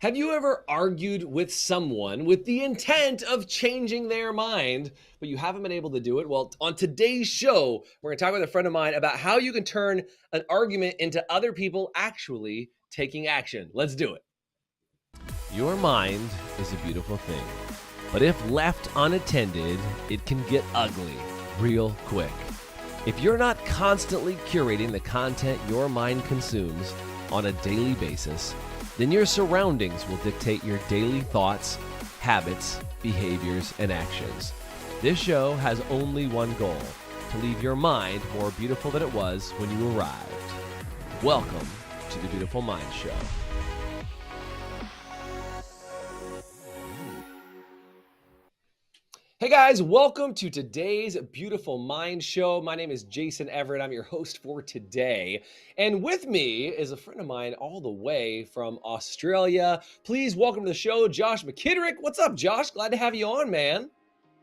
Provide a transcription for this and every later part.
Have you ever argued with someone with the intent of changing their mind, but you haven't been able to do it? Well, on today's show, we're going to talk with a friend of mine about how you can turn an argument into other people actually taking action. Let's do it. Your mind is a beautiful thing, but if left unattended, it can get ugly real quick. If you're not constantly curating the content your mind consumes on a daily basis, then your surroundings will dictate your daily thoughts, habits, behaviors, and actions. This show has only one goal: to leave your mind more beautiful than it was when you arrived. Welcome to the Beautiful Mind Show. Hey guys, welcome to today's Beautiful Mind Show. My name is Jason Everett. I'm your host for today. And with me is a friend of mine all the way from Australia. Please welcome to the show, Josh Mckinrick. What's up, Josh? Glad to have you on, man.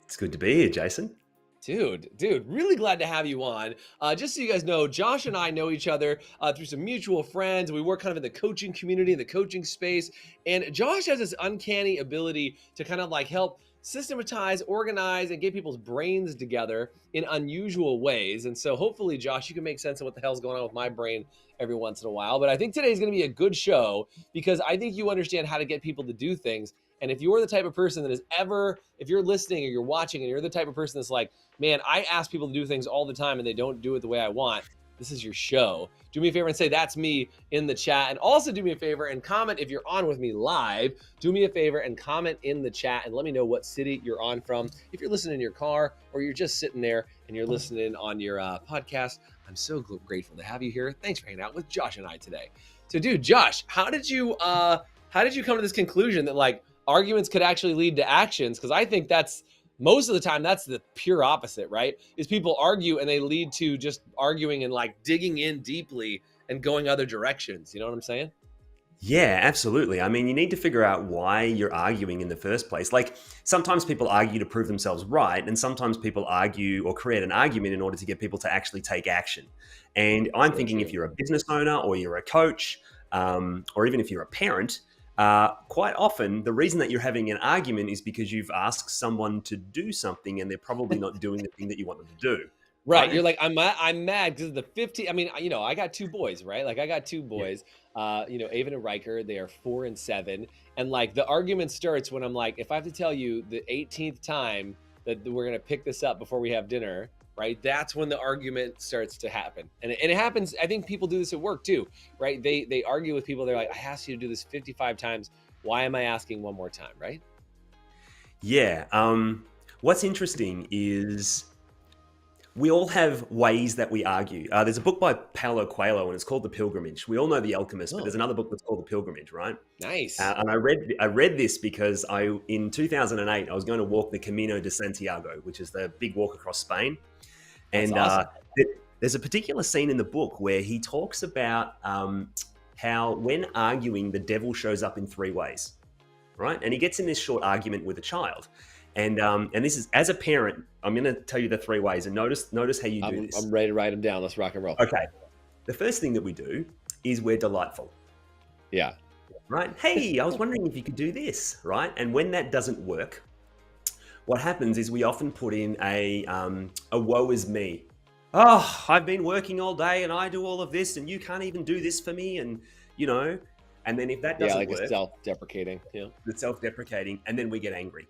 It's good to be here, Jason. Dude, really glad to have you on. Just so you guys know, Josh and I know each other through some mutual friends. We work kind of in the coaching community, in the coaching space. And Josh has this uncanny ability to kind of like help systematize, organize, and get people's brains together in unusual ways. And so hopefully, Josh, you can make sense of what the hell's going on with my brain every once in a while. But I think today's going to be a good show because I think you understand how to get people to do things. And if you're the type of person that is if you're listening or you're watching and you're the type of person that's like, man, I ask people to do things all the time and they don't do it the way I want, this is your show. Do me a favor and say that's me in the chat. And also do me a favor and comment if you're on with me live. Do me a favor and comment in the chat and let me know what city you're on from. If you're listening in your car or you're just sitting there and you're listening on your podcast, I'm so grateful to have you here. Thanks for hanging out with Josh and I today. So dude, Josh, how did you come to this conclusion that like arguments could actually lead to actions? Because I think that's most of the time, that's the pure opposite, right? Is people argue and they lead to just arguing and like digging in deeply and going other directions. You know what I'm saying? Yeah, absolutely. I mean, you need to figure out why you're arguing in the first place. Like sometimes people argue to prove themselves right, and sometimes people argue or create an argument in order to get people to actually take action. And I'm thinking if you're a business owner or you're a coach, or even if you're a parent, quite often the reason that you're having an argument is because you've asked someone to do something and they're probably not doing the thing that you want them to do. Right. You're like, I'm mad because the 50, I mean, I got two boys, right? Like I got two boys, Avon and Riker, they are 4 and 7. And like the argument starts when I'm like, if I have to tell you the 18th time that we're going to pick this up before we have dinner, right? That's when the argument starts to happen. And it happens. I think people do this at work too, right? They argue with people. They're like, I asked you to do this 55 times. Why am I asking one more time? Right? Yeah. What's interesting is we all have ways that we argue. There's a book by Paulo Coelho and it's called The Pilgrimage. We all know The Alchemist, but there's another book that's called The Pilgrimage, right? Nice. And I read this because in 2008, I was going to walk the Camino de Santiago, which is the big walk across Spain. And awesome. There's a particular scene in the book where he talks about how when arguing, the devil shows up in 3 ways, right? And he gets in this short argument with a child. And this is, as a parent, I'm going to tell you the 3 ways and notice how you do this. I'm ready to write them down. Let's rock and roll. Okay. The first thing that we do is we're delightful. Yeah. Right? Hey, I was wondering if you could do this, right? And when that doesn't work, what happens is we often put in a woe is me. Oh, I've been working all day and I do all of this and you can't even do this for me. And, and then if that doesn't work. It's self-deprecating. Yeah. It's self-deprecating. And then we get angry.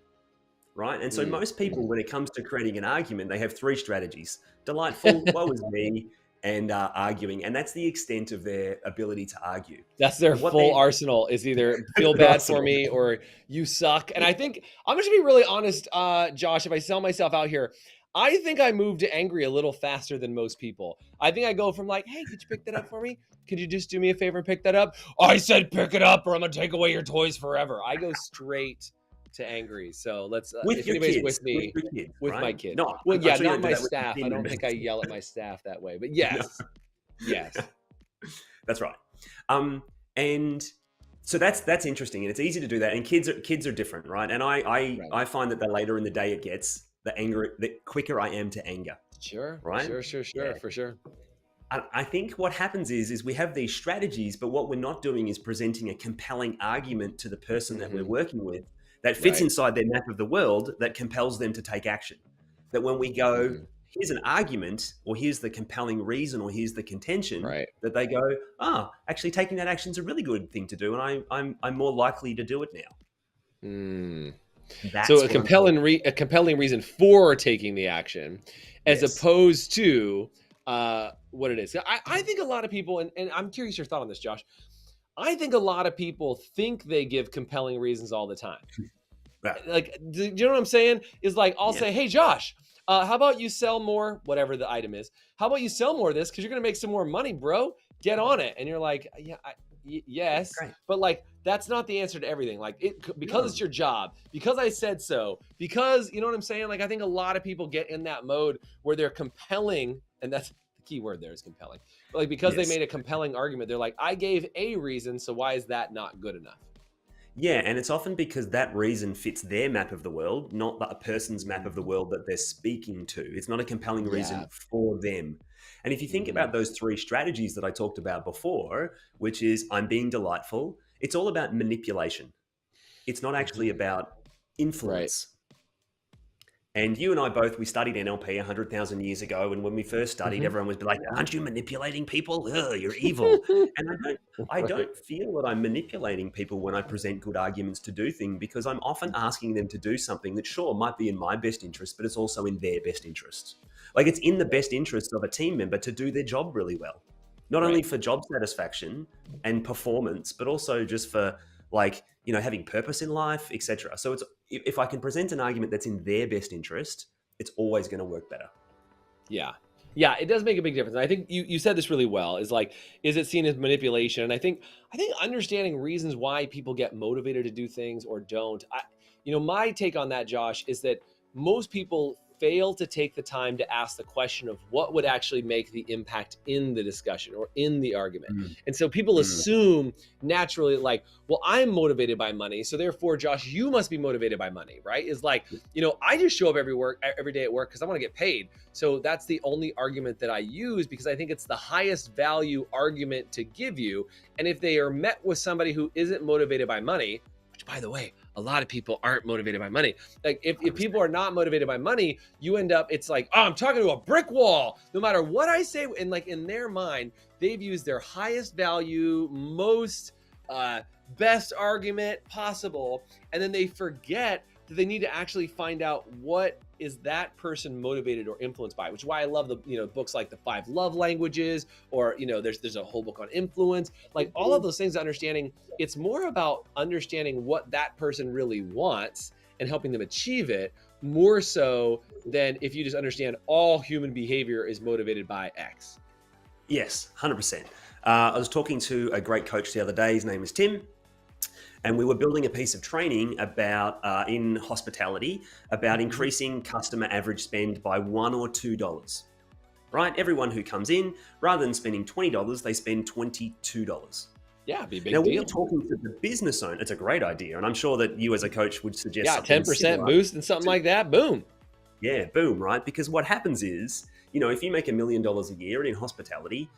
Right. And so most people, when it comes to creating an argument, they have 3 strategies: delightful, woe is me, and arguing. And that's the extent of their ability to argue. That's their full arsenal, is either feel bad for me or you suck. And I think I'm just gonna be really honest, Josh, if I sell myself out here, I think I move to angry a little faster than most people. I think I go from like, hey, could you pick that up for me? Could you just do me a favor and pick that up? I said pick it up or I'm gonna take away your toys forever. I go straight to angry. So let's if anybody's with me, with my kids. No, well, yeah, not my staff. I don't think I yell at my staff that way, but yes, yes, that's right. And so that's interesting, and it's easy to do that. And kids are different, right? And I find that the later in the day it gets, the quicker I am to anger. Sure, right? Sure, Yeah. for sure. I think what happens is we have these strategies, but what we're not doing is presenting a compelling argument to the person that we're Hmm. working with that fits Right. inside their map of the world that compels them to take action. That when we go, Hmm. here's an argument, or here's the compelling reason, or here's the contention, Right. that they go, actually taking that action is a really good thing to do, and I'm more likely to do it now. Mm. So That's what I'm talking. a compelling reason for taking the action, as Yes. opposed to what it is. I think a lot of people, and I'm curious your thought on this, Josh. I think a lot of people think they give compelling reasons all the time. Yeah. Like, do you know what I'm saying? Is like, I'll Yeah. say, hey, Josh, how about you sell more, whatever the item is? How about you sell more of this? Because you're going to make some more money, bro. Get on it. And you're like, yeah, yes. Great. But like, that's not the answer to everything. Like, because No. it's your job, because I said so, because, you know what I'm saying? Like, I think a lot of people get in that mode where they're compelling, and that's the key word there is compelling. But like, because they Yes. made a compelling argument, they're like, I gave a reason, so why is that not good enough? Yeah, and it's often because that reason fits their map of the world, not a person's map of the Mhm. world that they're speaking to. It's not a compelling Yeah. reason for them. And if you think Hmm. about those three strategies that I talked about before, which is I'm being delightful, it's all about manipulation. It's not actually Hmm. about Right. influence. And you and I both, we studied NLP 100,000 years ago. And when we first studied, Hmm. everyone was like, aren't you manipulating people? Ugh, you're evil. And I Right. don't feel that I'm manipulating people when I present good arguments to do things, because I'm often asking them to do something that sure might be in my best interest, but it's also in their best interests. Like it's in the best interest of a team member to do their job really well, not only Right. for job satisfaction and performance, but also just for like, having purpose in life, etc. So it's, if I can present an argument that's in their best interest, it's always going to work better. Yeah. Yeah, it does make a big difference. And I think you said this really well. Is like, is it seen as manipulation? And I think understanding reasons why people get motivated to do things or don't. My take on that, Josh, is that most people fail to take the time to ask the question of what would actually make the impact in the discussion or in the argument. Mm, And so people mm, assume naturally, like, well, I'm motivated by money, so therefore, Josh, you must be motivated by money, right? Is like, I just show up every day at work because I want to get paid. So that's the only argument that I use because I think it's the highest value argument to give you. And if they are met with somebody who isn't motivated by money, which by the way, a lot of people aren't motivated by money. Like if people are not motivated by money, you end up, it's like, oh, I'm talking to a brick wall. No matter what I say, and like in their mind, they've used their highest value, most best argument possible. And then they forget that they need to actually find out what is that person motivated or influenced by, which is why I love the books like the 5 love languages, or there's a whole book on influence, like all of those things. Understanding it's more about understanding what that person really wants and helping them achieve it, more so than if you just understand all human behavior is motivated by X. yes, 100%. I was talking to a great coach the other day. His name is Tim. And we were building a piece of training about in hospitality about increasing customer average spend by $1 or $2. Right? Everyone who comes in, rather than spending $20, they spend $22. Yeah, be a Now, big when you're deal. talking to the business owner, it's a great idea. And I'm sure that you as a coach would suggest Yeah, something 10% similar. boost and something like that. Boom. Yeah, boom, right? Because what happens is, if you make $1 million a year and in hospitality,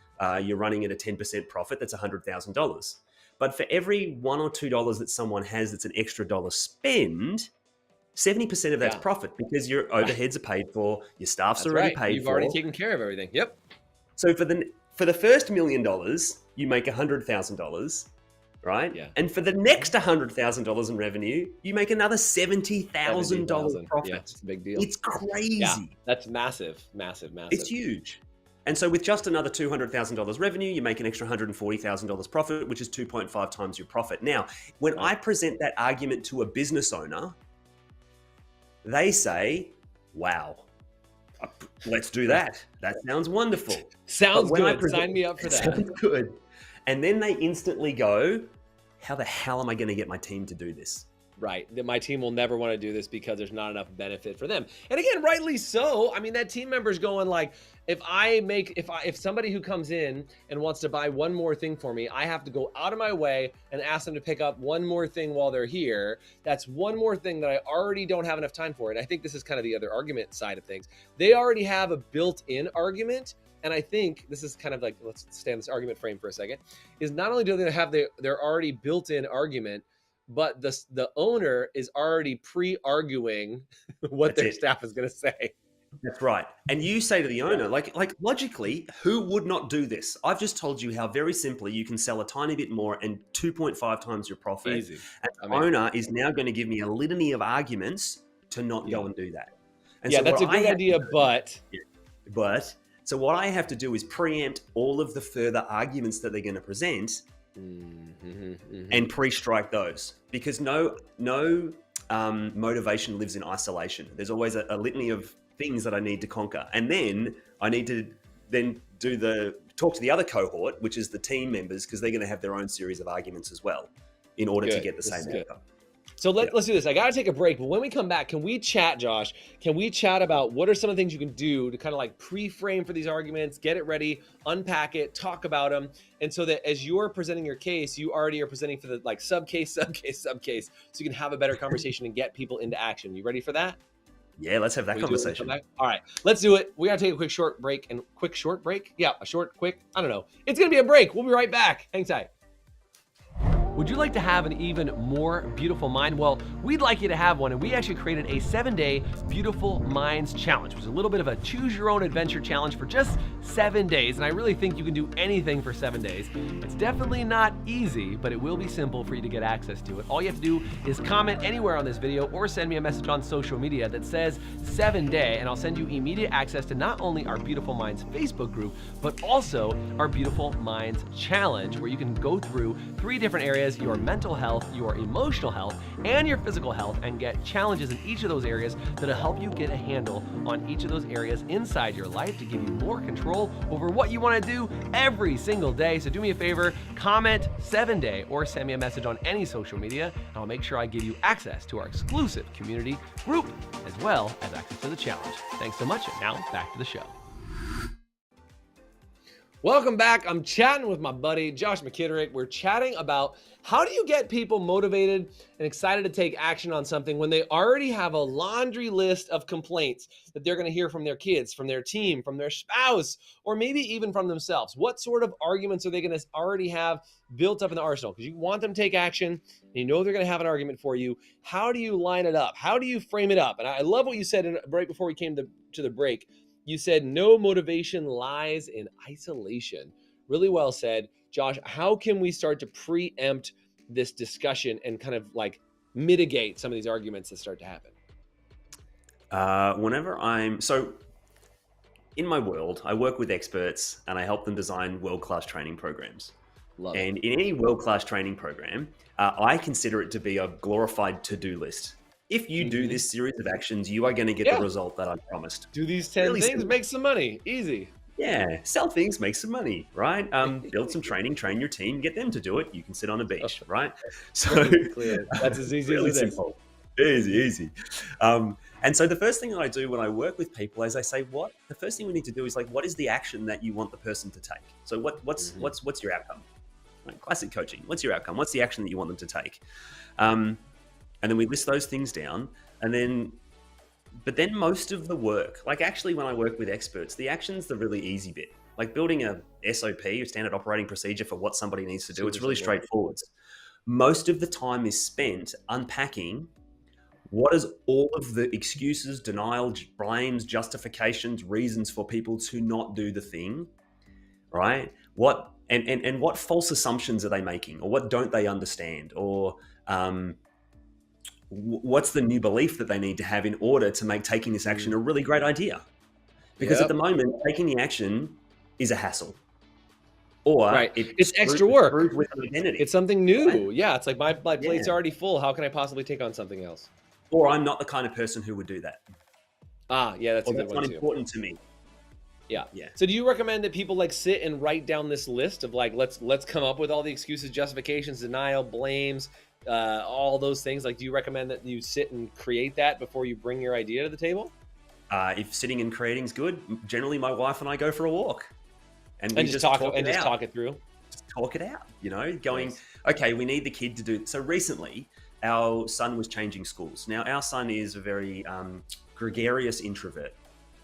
you're running at a 10% profit, that's $100,000. But for every $1 or $2 that someone has that's an extra dollar spend, 70% of that's Yeah. profit because your overheads are paid for, your staff's That's already right. paid You've already for. taken care of everything. Yep. So for the first $1 million, you make $100,000, right? Yeah. And for the next $100,000 in revenue, you make another $70,000 70,000. profit. Yeah, it's a big deal. It's crazy. Yeah, that's massive, massive, massive. It's huge. And so with just another $200,000 revenue, you make an extra $140,000 profit, which is 2.5 times your profit. Now, when I present that argument to a business owner, they say, wow, let's do that. That sounds wonderful. Sounds good. Sign me up for that. Sounds good. And then they instantly go, how the hell am I going to get my team to do this? Right. That my team will never want to do this because there's not enough benefit for them. And again, rightly so. I mean, that team member's going like, if somebody who comes in and wants to buy one more thing for me, I have to go out of my way and ask them to pick up one more thing while they're here. That's one more thing that I already don't have enough time for. And I think this is kind of the other argument side of things. They already have a built-in argument. And I think this is kind of like, let's stay on this argument frame for a second, is not only do they have their already built-in argument, but the owner is already pre-arguing what their staff is going to say. That's right. And you say to the owner, like logically, who would not do this? I've just told you how very simply you can sell a tiny bit more and 2.5 times your profit. Easy. And the owner is now going to give me a litany of arguments to not go and do that. And so that's a good idea, but so what I have to do is preempt all of the further arguments that they're going to present and pre-strike those, because no motivation lives in isolation. There's always a litany of things that I need to conquer, and then I need to talk to the other cohort, which is the team members, because they're going to have their own series of arguments as well in order to get the same outcome. So let's do this. I got to take a break, but when we come back, can we chat, Josh? Can we chat about what are some of the things you can do to kind of like pre-frame for these arguments, get it ready, unpack it, talk about them, and so that as you're presenting your case, you already are presenting for the like subcase, so you can have a better conversation and get people into action. You ready for that? Yeah, let's have that conversation. All right, let's do it. We got to take a quick short break. Yeah, I don't know. It's going to be a break. We'll be right back. Hang tight. Would you like to have an even more beautiful mind? Well, we'd like you to have one, and we actually created a 7-day Beautiful Minds Challenge, which is a little bit of a choose your own adventure challenge for just 7 days. And I really think you can do anything for 7 days. It's definitely not easy, but it will be simple for you to get access to it. All you have to do is comment anywhere on this video or send me a message on social media that says 7-day, and I'll send you immediate access to not only our Beautiful Minds Facebook group, but also our Beautiful Minds Challenge, where you can go through 3 different areas: your mental health, your emotional health, and your physical health, and get challenges in each of those areas that'll help you get a handle on each of those areas inside your life to give you more control over what you want to do every single day. So do me a favor, comment 7-day or send me a message on any social media, and I'll make sure I give you access to our exclusive community group as well as access to the challenge. Thanks so much, and now back to the show. Welcome back. I'm chatting with my buddy, Josh Mckinrick. We're chatting about how do you get people motivated and excited to take action on something when they already have a laundry list of complaints that they're going to hear from their kids, from their team, from their spouse, or maybe even from themselves. What sort of arguments are they going to already have built up in the arsenal? Because you want them to take action, and you know they're going to have an argument for you. How do you line it up? How do you frame it up? And I love what you said right before we came to the break. You said no motivation lies in isolation. Really well said. Josh, how can we start to preempt this discussion and kind of like mitigate some of these arguments that start to happen? So in my world, I work with experts and I help them design world-class training programs. In any world-class training program, I consider it to be a glorified to-do list. If you do this series of actions, you are going to get the result that I promised. Do these 10 things, make some money. Easy. Yeah, sell things, make some money, right? Build some training, train your team, get them to do it. You can sit on a beach, right? So clear. That's as easy as it is. Simple. Easy. And so the first thing that I do when I work with people is I say, the first thing we need to do is like, what is the action that you want the person to take? So what's your outcome? Right? Classic coaching. What's your outcome? What's the action that you want them to take? And then we list those things down, but then most of the work, like actually when I work with experts, the action's the really easy bit. Like building a SOP, a standard operating procedure for what somebody needs to do, it's really straightforward. Most of the time is spent unpacking what is all of the excuses, denial, blames, justifications, reasons for people to not do the thing, right? What false assumptions are they making, or what don't they understand, or what's the new belief that they need to have in order to make taking this action a really great idea? Because at the moment, taking the action is a hassle. Or it's extra work. With identity. It's something new. Right? Yeah, it's like my plate's already full. How can I possibly take on something else? Or I'm not the kind of person who would do that. That's a good one too. That's not important to me. Yeah. So do you recommend that people like sit and write down this list of like, let's come up with all the excuses, justifications, denial, blames, all those things? Like, do you recommend that you sit and create that before you bring your idea to the table? If sitting and creating is good, generally my wife and I go for a walk, and we And just just talk talk and it just out. talk it through. Just talk it out. Going, Nice. okay, we need the kid to do. So recently, our son was changing schools. Now, our son is a very gregarious introvert.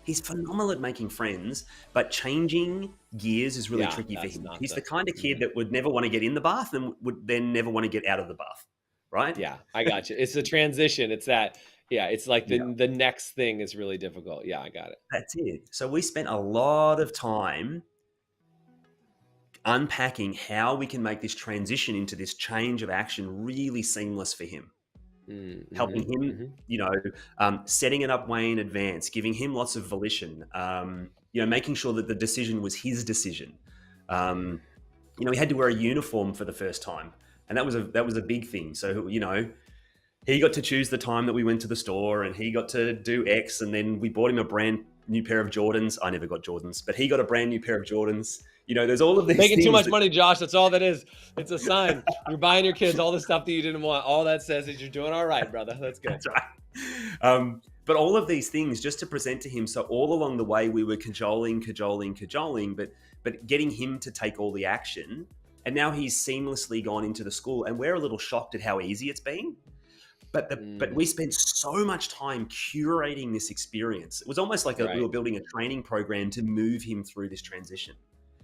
He's phenomenal at making friends, but changing gears is really Yeah, tricky for that's him. not He's the. the kind of kid Mhm. that would never want to get in the bath and would then never want to get out of the bath, right? Yeah, I got you. It's the transition. It's that. Yeah, it's like Yeah, the next thing is really difficult. Yeah, I got it. that's it. So we spent a lot of time unpacking how we can make this transition into this change of action really seamless for him, helping Mm-hmm, him, mm-hmm. setting it up way in advance, giving him lots of volition, making sure that the decision was his decision. He had to wear a uniform for the first time, and that was a big thing. So he got to choose the time that we went to the store, and he got to do X, and then we bought him a brand new pair of Jordans. I never got Jordans, but he got a brand new pair of Jordans. There's all of these Making too things much that, money, Josh. That's all that is. It's a sign. You're buying your kids all the stuff that you didn't want. All that says is you're doing all right, brother. That's good. that's right. But all of these things just to present to him. So all along the way, we were cajoling, but getting him to take all the action. And now he's seamlessly gone into the school, and we're a little shocked at how easy it's been. But we spent so much time curating this experience. It was almost like we were building a training program to move him through this transition.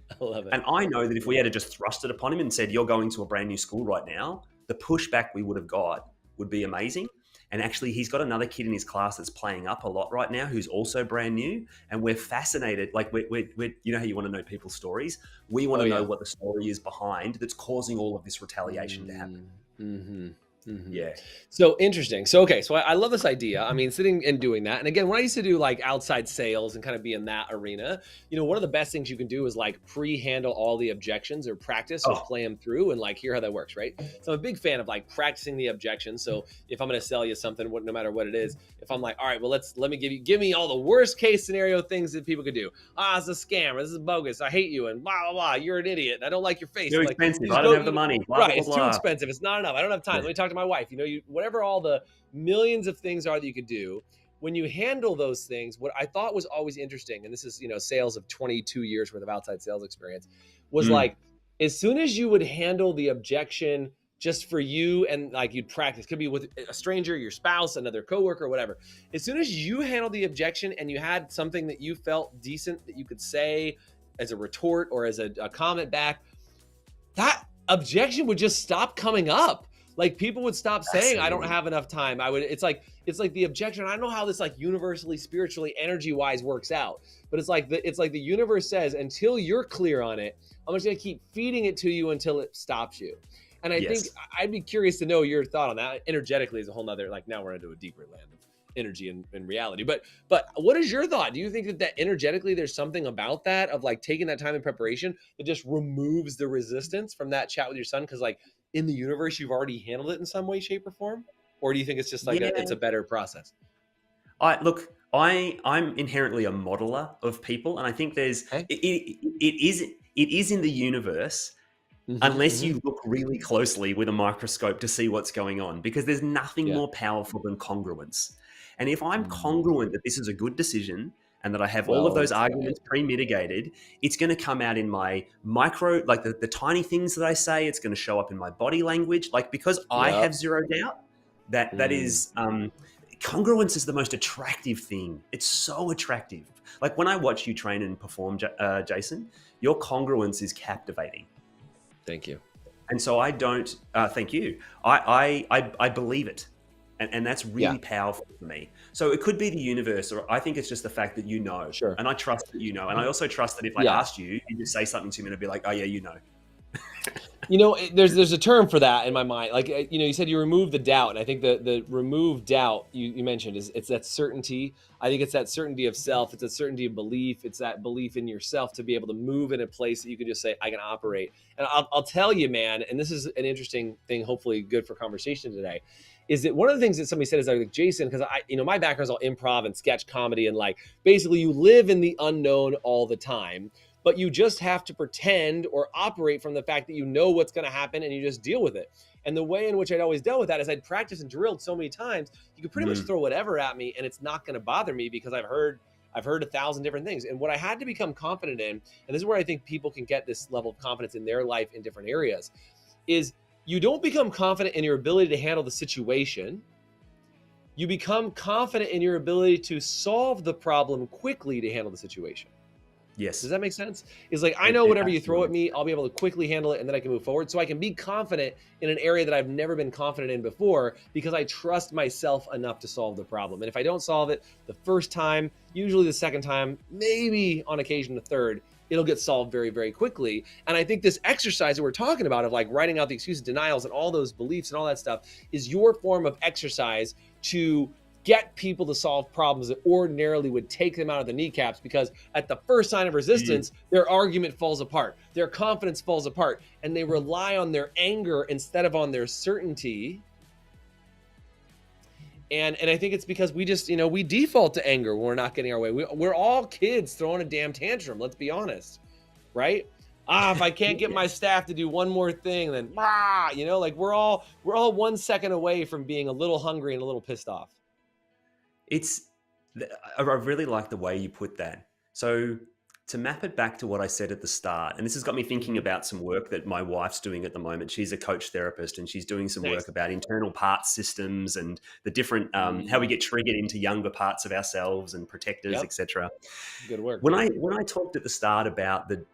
I love it. And I know that if we had just thrust it upon him and said, you're going to a brand new school right now, the pushback we would have got would be amazing. And actually, he's got another kid in his class that's playing up a lot right now who's also brand new. And we're fascinated. Like, we're you know how you want to know people's stories? We want to know what the story is behind that's causing all of this retaliation to happen. Mm-hmm. Mm-hmm. Yeah. So interesting. So, okay. So I love this idea. I mean, sitting and doing that. And again, when I used to do like outside sales and kind of be in that arena, one of the best things you can do is like pre-handle all the objections or practice or play them through and like hear how that works. Right. So I'm a big fan of like practicing the objections. So if I'm going to sell you something, no matter what it is, if I'm like, all right, well, let me give me all the worst case scenario things that people could do. It's a scam, or this is bogus. I hate you. And blah, blah, blah. You're an idiot. And I don't like your face. Too Like, expensive. I don't have the money. Blah, right. blah, It's blah. too expensive. It's not enough. I don't have time. Let me talk to my wife. Whatever all the millions of things are that you could do, when you handle those things, what I thought was always interesting, and this is, sales of 22 years worth of outside sales experience, was like, as soon as you would handle the objection just for you and like you'd practice, could be with a stranger, your spouse, another coworker, whatever. As soon as you handled the objection and you had something that you felt decent that you could say as a retort or as a comment back, that objection would just stop coming up. Like people would stop saying, I don't have enough time. It's like the objection. I don't know how this like universally, spiritually, energy wise works out, but it's like the universe says, until you're clear on it, I'm just going to keep feeding it to you until it stops you. And I think I'd be curious to know your thought on that. Energetically is a whole nother, like now we're into a deeper land of energy and reality. But what is your thought? Do you think that energetically there's something about that of like taking that time in preparation that just removes the resistance from that chat with your son? Because like in the universe, you've already handled it in some way, shape, or form? Or do you think it's just like it's a better process? I'm inherently a modeler of people, and I think there's it is in the universe. Unless you look really closely with a microscope to see what's going on, because there's nothing more powerful than congruence. And if I'm congruent that this is a good decision and that I have all of those arguments pre-mitigated, it's going to come out in my micro, like the tiny things that I say. It's going to show up in my body language. Like, because I have zero doubt that is congruence is the most attractive thing. It's so attractive. Like when I watch you train and perform, Jason, your congruence is captivating. Thank you. And so I don't, thank you. I believe it. And that's really powerful for me. So it could be the universe, or I think it's just the fact that you know. Sure. And I trust that you know. And I also trust that if I asked you, you just say something to me and I'd be like, oh yeah, you know. There's a term for that in my mind. Like, you said you remove the doubt. And I think the remove doubt you mentioned it's that certainty. I think it's that certainty of self. It's that certainty of belief. It's that belief in yourself to be able to move in a place that you can just say, I can operate. And I'll tell you, man, and this is an interesting thing, hopefully good for conversation today, is that one of the things that somebody said is like, Jason, because my background is all improv and sketch comedy, and like basically you live in the unknown all the time. but you just have to pretend or operate from the fact that you know what's going to happen and you just deal with it. And the way in which I'd always dealt with that is I'd practiced and drilled so many times, you could pretty much throw whatever at me and it's not going to bother me because I've heard 1,000 different things. And what I had to become confident in, and this is where I think people can get this level of confidence in their life in different areas, is you don't become confident in your ability to handle the situation. You become confident in your ability to solve the problem quickly to handle the situation. Yes. Does that make sense? It's like, I know whatever you throw at me, I'll be able to quickly handle it and then I can move forward. So I can be confident in an area that I've never been confident in before because I trust myself enough to solve the problem. And if I don't solve it the first time, usually the second time, maybe on occasion the third, it'll get solved very, very quickly. And I think this exercise that we're talking about of like writing out the excuses, denials, and all those beliefs and all that stuff is your form of exercise to get people to solve problems that ordinarily would take them out of the kneecaps, because at the first sign of resistance, their argument falls apart, their confidence falls apart, and they rely on their anger instead of on their certainty. And I think it's because we just, we default to anger when we're not getting our way. We're all kids throwing a damn tantrum, let's be honest, right? If I can't get my staff to do one more thing, then like we're all 1 second away from being a little hungry and a little pissed off. I really like the way you put that. So to map it back to what I said at the start, and this has got me thinking about some work that my wife's doing at the moment. She's a coach therapist and she's doing some work about internal part systems and the different, how we get triggered into younger parts of ourselves and protectors, etc. Good work. When I talked at the start about the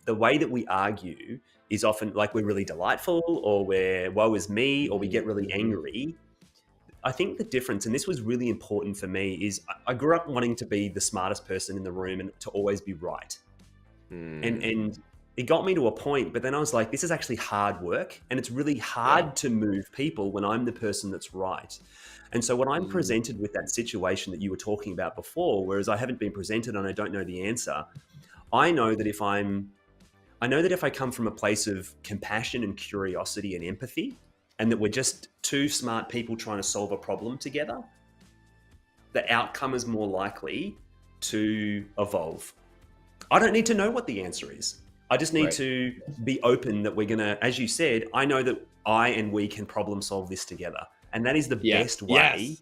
way that we argue is often like we're really delightful or we're woe is me or we get really angry. I think the difference, and this was really important for me, is I grew up wanting to be the smartest person in the room and to always be right. And it got me to a point, but then I was like, this is actually hard work and it's really hard to move people when I'm the person that's right. And so when I'm presented with that situation that you were talking about before, whereas I haven't been presented and I don't know the answer, I know that if I come from a place of compassion and curiosity and empathy, and that we're just two smart people trying to solve a problem together, the outcome is more likely to evolve. I don't need to know what the answer is. I just need to be open that we're going to, as you said, I know that I and we can problem solve this together. And that is the best way.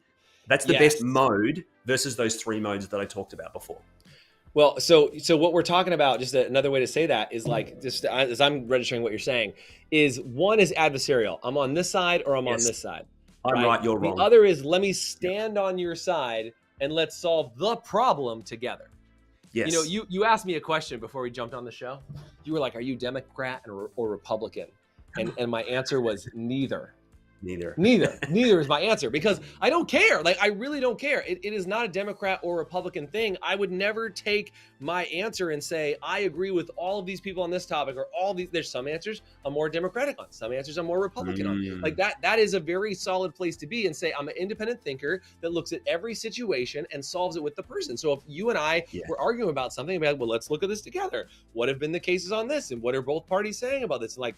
That's the best mode versus those 3 modes that I talked about before. Well, so what we're talking about, just another way to say that is like, just as I'm registering what you're saying, is one is adversarial. I'm on this side or I'm on this side. I'm right, you're wrong. The other is let me stand on your side and let's solve the problem together. Yes. You asked me a question before we jumped on the show. You were like, are you Democrat or Republican? And my answer was neither. Neither is my answer, because I don't care. Like, I really don't care. It is not a Democrat or Republican thing. I would never take my answer and say, I agree with all of these people on this topic, or all these. There's some answers I'm more Democratic on, some answers I'm more Republican on. Like that is a very solid place to be, and say, I'm an independent thinker that looks at every situation and solves it with the person. So if you and I were arguing about something, I'd be like, well, let's look at this together. What have been the cases on this? And what are both parties saying about this? And like,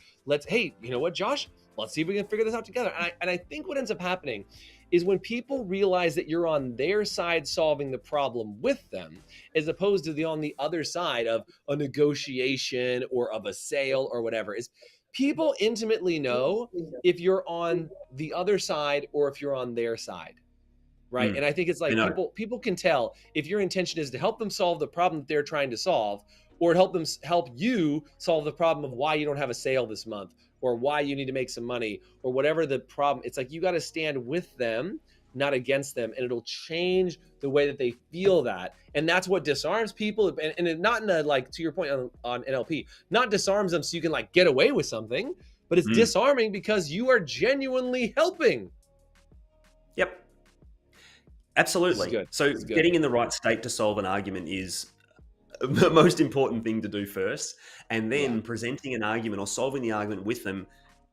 hey, you know what, Josh? Let's see if we can figure this out together. And I think what ends up happening is when people realize that you're on their side solving the problem with them, as opposed to on the other side of a negotiation or of a sale or whatever, is people intimately know if you're on the other side or if you're on their side. Right. And I think it's like people can tell if your intention is to help them solve the problem that they're trying to solve, or help you solve the problem of why you don't have a sale this month, or why you need to make some money, or whatever the problem. It's like you got to stand with them, not against them, and it'll change the way that they feel that. And that's what disarms people, and it, not in a, like, to your point on NLP, not disarms them so you can like get away with something, but it's disarming because you are genuinely helping. Yep. Absolutely. So getting in the right state to solve an argument is the most important thing to do first, and then presenting an argument or solving the argument with them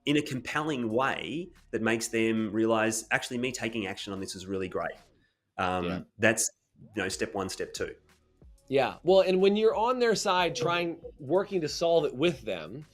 in a compelling way that makes them realize, actually, me taking action on this is really great. That's step 1, step 2. Yeah. Well, and when you're on their side working to solve it with them,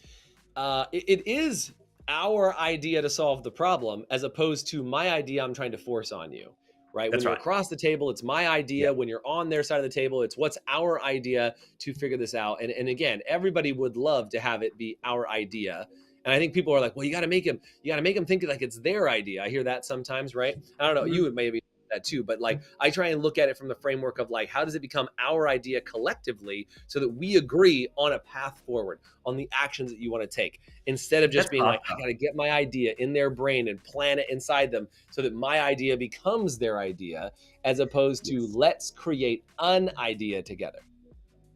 it is our idea to solve the problem as opposed to my idea I'm trying to force on you. right? When That's you're right. across the table, it's my idea. Yeah. When you're on their side of the table, it's what's our idea to figure this out. And again, everybody would love to have it be our idea. And I think people are like, well, you got to make them think like it's their idea. I hear that sometimes, right? I don't know. You would maybe that too, but like I try and look at it from the framework of like, how does it become our idea collectively so that we agree on a path forward, on the actions that you want to take, instead of just That's being like, I faster. got to get my idea in their brain and plant it inside them so that my idea becomes their idea, as opposed to Yes. let's create an idea together.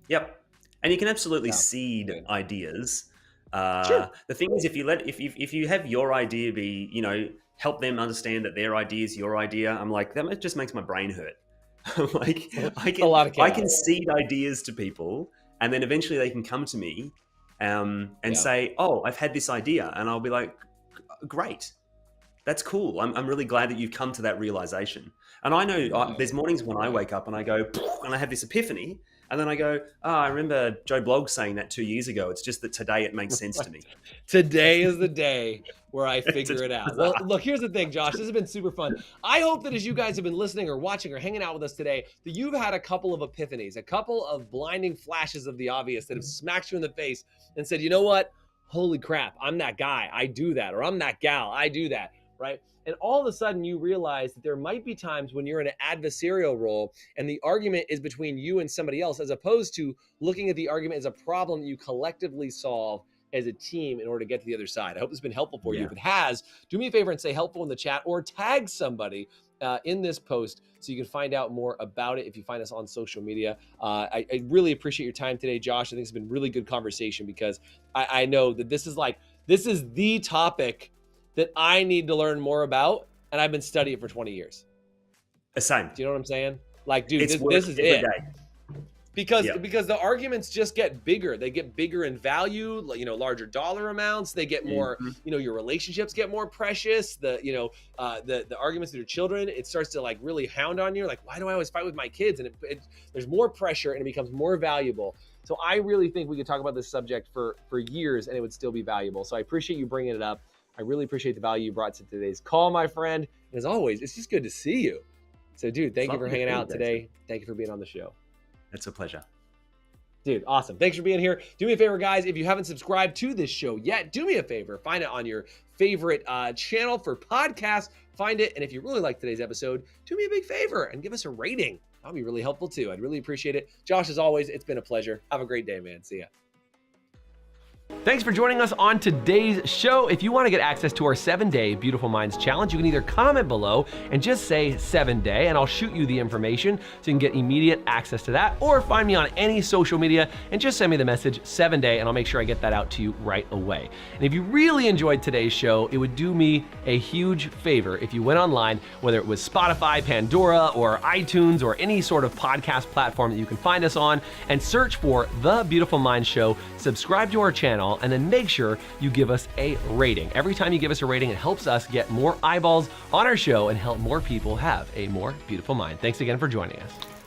Yep. And you can absolutely Yeah, seed good. ideas. Sure. The thing is, if you have your idea be, help them understand that their idea is your idea, I'm like, that just makes my brain hurt. I'm like, A lot of I can chaos. seed ideas to people, and then eventually they can come to me and Yeah. say, oh, I've had this idea. And I'll be like, great. That's cool. I'm really glad that you've come to that realization. And I know there's mornings when I wake up and I go, and I have this epiphany. And then I go, oh, I remember Joe Bloggs saying that 2 years ago. It's just that today it makes sense to me. Today is the day where I It's figure it just out. bizarre. Well, look, here's the thing, Josh. This has been super fun. I hope that as you guys have been listening or watching or hanging out with us today, that you've had a couple of epiphanies, a couple of blinding flashes of the obvious that have smacked you in the face and said, you know what? Holy crap, I'm that guy. I do that. Or I'm that gal. I do that. Right? And all of a sudden you realize that there might be times when you're in an adversarial role and the argument is between you and somebody else, as opposed to looking at the argument as a problem that you collectively solve as a team in order to get to the other side. I hope this has been helpful for you. Yeah. If it has, do me a favor and say helpful in the chat or tag somebody in this post so you can find out more about it if you find us on social media. I really appreciate your time today, Josh. I think it's been really good conversation because I know that this is the topic that I need to learn more about, and I've been studying it for 20 years. Same. Do you know what I'm saying? Like, dude, It's this is every it. day. Because Yeah. the arguments just get bigger. They get bigger in value, larger dollar amounts. They get more, your relationships get more precious. The arguments with your children, it starts to like really hound on you. Like, why do I always fight with my kids? And there's more pressure and it becomes more valuable. So I really think we could talk about this subject for years and it would still be valuable. So I appreciate you bringing it up. I really appreciate the value you brought to today's call, my friend. And as always, it's just good to see you. So, dude, thank you for hanging out today. Thank you for being on the show. It's a pleasure. Dude, awesome. Thanks for being here. Do me a favor, guys. If you haven't subscribed to this show yet, do me a favor. Find it on your favorite channel for podcasts. Find it. And if you really like today's episode, do me a big favor and give us a rating. That would be really helpful too. I'd really appreciate it. Josh, as always, it's been a pleasure. Have a great day, man. See ya. Thanks for joining us on today's show. If you want to get access to our 7-day Beautiful Minds Challenge, you can either comment below and just say 7-day, and I'll shoot you the information so you can get immediate access to that, or find me on any social media and just send me the message 7-day, and I'll make sure I get that out to you right away. And if you really enjoyed today's show, it would do me a huge favor if you went online, whether it was Spotify, Pandora, or iTunes, or any sort of podcast platform that you can find us on, and search for The Beautiful Mind Show, subscribe to our channel, and then make sure you give us a rating. Every time you give us a rating, it helps us get more eyeballs on our show and help more people have a more beautiful mind. Thanks again for joining us.